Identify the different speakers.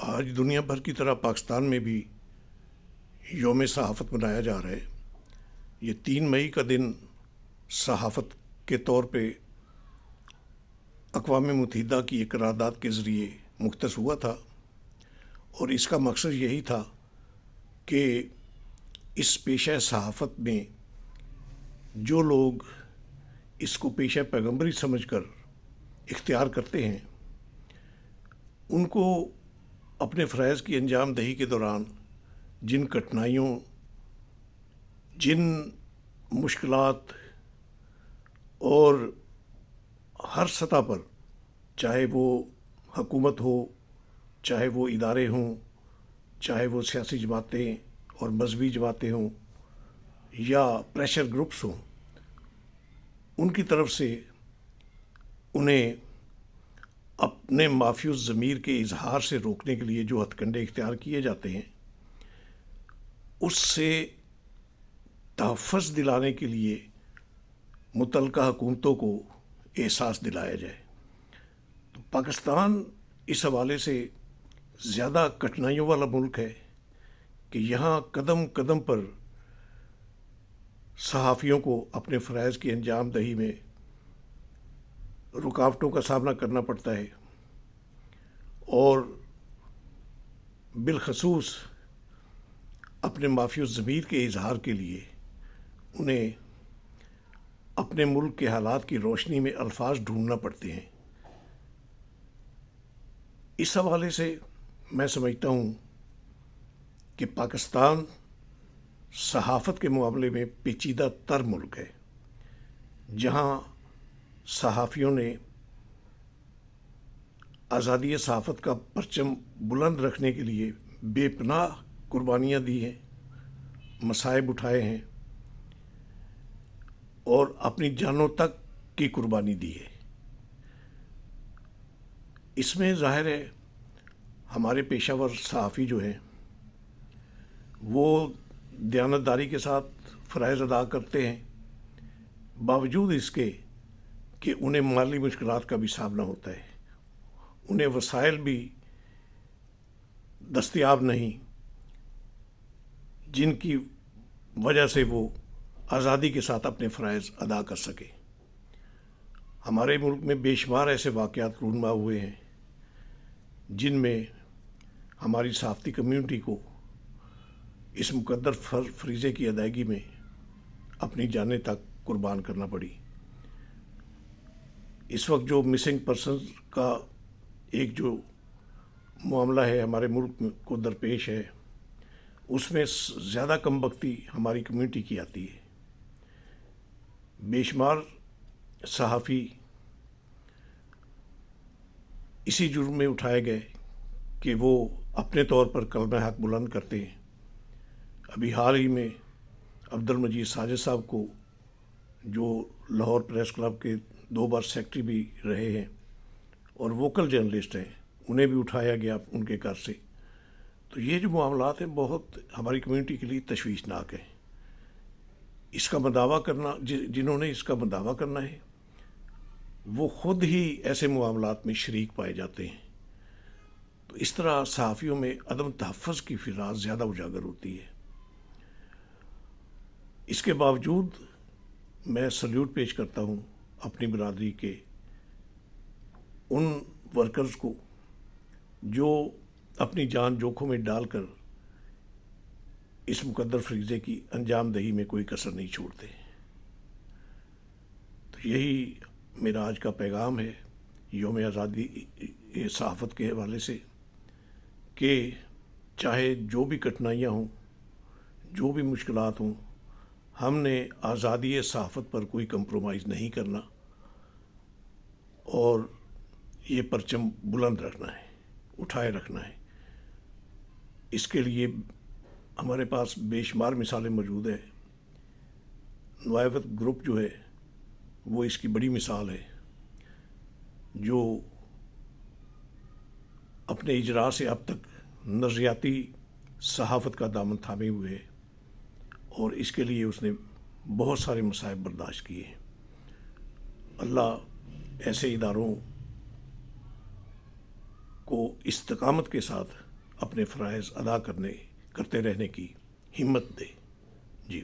Speaker 1: آج دنیا بھر کی طرح پاکستان میں بھی یوم صحافت منایا جا رہا ہے۔ یہ 3 مئی کا دن صحافت کے طور پہ اقوام متحدہ کی ایک قرارداد کے ذریعے مختص ہوا تھا، اور اس کا مقصد یہی تھا کہ اس پیشہ صحافت میں جو لوگ اس کو پیشہ پیغمبری سمجھ کر اختیار کرتے ہیں، ان کو اپنے فرائض کی انجام دہی کے دوران جن کٹھنائیوں، جن مشکلات اور ہر سطح پر، چاہے وہ حکومت ہو، چاہے وہ ادارے ہوں، چاہے وہ سیاسی جماعتیں اور مذہبی جماعتیں ہوں یا پریشر گروپس ہوں، ان کی طرف سے انہیں اپنے مافیوز ضمیر کے اظہار سے روکنے کے لیے جو ہتھ کنڈے اختیار کیے جاتے ہیں، اس سے تحفظ دلانے کے لیے متعلقہ حکومتوں کو احساس دلایا جائے۔ تو پاکستان اس حوالے سے زیادہ کٹھنائیوں والا ملک ہے کہ یہاں قدم قدم پر صحافیوں کو اپنے فرائض کی انجام دہی میں رکاوٹوں کا سامنا کرنا پڑتا ہے، اور بالخصوص اپنے مافیوز ضمیر کے اظہار کے لیے انہیں اپنے ملک کے حالات کی روشنی میں الفاظ ڈھونڈنا پڑتے ہیں۔ اس حوالے سے میں سمجھتا ہوں کہ پاکستان صحافت کے معاملے میں پیچیدہ تر ملک ہے، جہاں صحافیوں نے آزادی صحافت کا پرچم بلند رکھنے کے لیے بے پناہ قربانیاں دی ہیں، مصائب اٹھائے ہیں، اور اپنی جانوں تک کی قربانی دی ہے۔ اس میں ظاہر ہے ہمارے پیشہ ور صحافی جو ہیں وہ دیانتداری کے ساتھ فرائض ادا کرتے ہیں، باوجود اس کے کہ انہیں مالی مشکلات کا بھی سامنا ہوتا ہے، انہیں وسائل بھی دستیاب نہیں جن کی وجہ سے وہ آزادی کے ساتھ اپنے فرائض ادا کر سکے۔ ہمارے ملک میں بے شمار ایسے واقعات رونما ہوئے ہیں جن میں ہماری صحافتی کمیونٹی کو اس مقدر فریضے کی ادائیگی میں اپنی جانیں تک قربان کرنا پڑی۔ اس وقت جو مسنگ پرسنز کا ایک جو معاملہ ہے ہمارے ملک کو درپیش ہے، اس میں زیادہ کم بختی ہماری کمیونٹی کی آتی ہے۔ بے شمار صحافی اسی جرم میں اٹھائے گئے کہ وہ اپنے طور پر کلمہ حق بلند کرتے ہیں۔ ابھی حال ہی میں عبدالمجید ساجد صاحب کو، جو لاہور پریس کلب کے 2 بار سیکرٹری بھی رہے ہیں اور ووکل جرنلسٹ ہیں، انہیں بھی اٹھایا گیا ان کے گھر سے۔ تو یہ جو معاملات ہیں بہت ہماری کمیونٹی کے لیے تشویشناک ہیں۔ اس کا مداوع کرنا، جنہوں نے اس کا مداوع کرنا ہے، وہ خود ہی ایسے معاملات میں شریک پائے جاتے ہیں۔ تو اس طرح صحافیوں میں عدم تحفظ کی فراز زیادہ اجاگر ہوتی ہے۔ اس کے باوجود میں سلیوٹ پیش کرتا ہوں اپنی برادری کے ان ورکرز کو جو اپنی جان جوکھوں میں ڈال کر اس مقدر فریضے کی انجام دہی میں کوئی کسر نہیں چھوڑتے۔ تو یہی میرا آج کا پیغام ہے یوم آزادی صحافت کے حوالے سے، کہ چاہے جو بھی کٹھنائیاں ہوں، جو بھی مشکلات ہوں، ہم نے آزادی صحافت پر کوئی کمپرومائز نہیں کرنا، اور یہ پرچم بلند رکھنا ہے، اٹھائے رکھنا ہے۔ اس کے لیے ہمارے پاس بے شمار مثالیں موجود ہیں۔ نوائوت گروپ جو ہے وہ اس کی بڑی مثال ہے، جو اپنے اجراء سے اب تک نظریاتی صحافت کا دامن تھامے ہوئے ہے، اور اس کے لیے اس نے بہت سارے مصائب برداشت کیے ہیں۔ اللہ ایسے اداروں کو استقامت کے ساتھ اپنے فرائض ادا کرتے رہنے کی ہمت دے. جی.